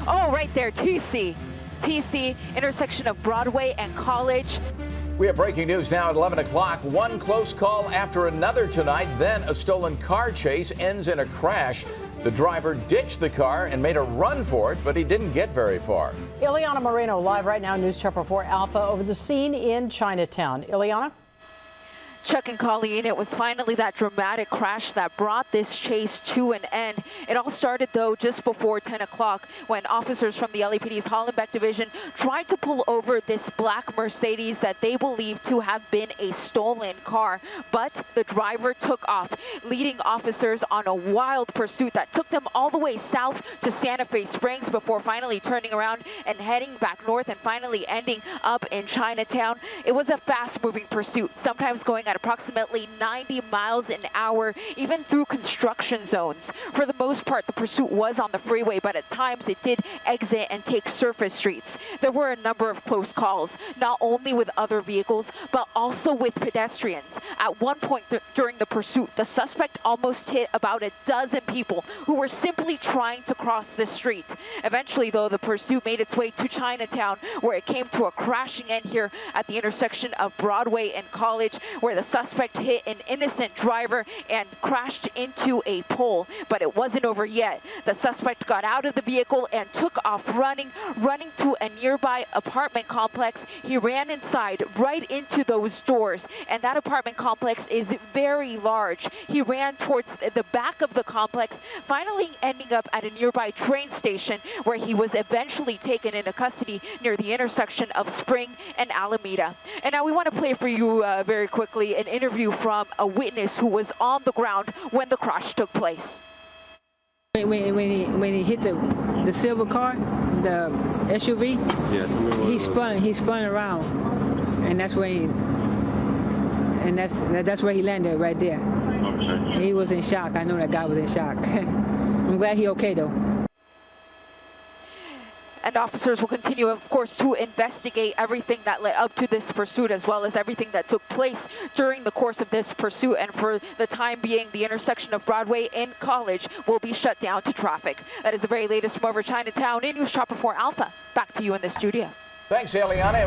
Oh, right there, TC, intersection of Broadway and College. We have breaking news now at 11 o'clock. One close call after another tonight. Then a stolen car chase ends in a crash. The driver ditched the car and made a run for it, but he didn't get very far. Ileana Moreno live right now, News Chopper 4 Alpha, over the scene in Chinatown. Ileana? Chuck and Colleen, it was finally that dramatic crash that brought this chase to an end. It all started, though, just before 10 o'clock when officers from the LAPD's Hollenbeck division tried to pull over this black Mercedes that they believed to have been a stolen car. But the driver took off, leading officers on a wild pursuit that took them all the way south to Santa Fe Springs before finally turning around and heading back north and finally ending up in Chinatown. It was a fast-moving pursuit, sometimes going at approximately 90 miles an hour, even through construction zones. For the most part, the pursuit was on the freeway, but at times it did exit and take surface streets. There were a number of close calls, not only with other vehicles, but also with pedestrians. At one point during the pursuit, the suspect almost hit about a dozen people who were simply trying to cross the street. Eventually, though, the pursuit made its way to Chinatown, where it came to a crashing end here at the intersection of Broadway and College, where the suspect hit an innocent driver and crashed into a pole. But it wasn't over yet. The suspect got out of the vehicle and took off running to a nearby apartment complex. He ran inside right into those doors, and that apartment complex is very large. He ran towards the back of the complex, finally ending up at a nearby train station where he was eventually taken into custody near the intersection of Spring and Alameda. And now we want to play for you very quickly an interview from a witness who was on the ground when the crash took place. When he hit the silver car, the SUV, yeah, he spun around, and that's where he landed right there. Okay. He was in shock. I know that guy was in shock. I'm glad he's okay though. And officers will continue, of course, to investigate everything that led up to this pursuit, as well as everything that took place during the course of this pursuit. And for the time being, the intersection of Broadway and College will be shut down to traffic. That is the very latest from over Chinatown. In News Chopper 4 Alpha. Back to you in the studio. Thanks, Eliana.